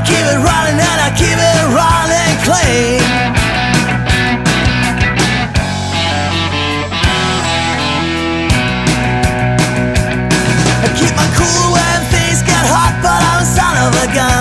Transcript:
keep it running and I keep it running clean. I keep my cool when things get hot, but I'm a son of a gun.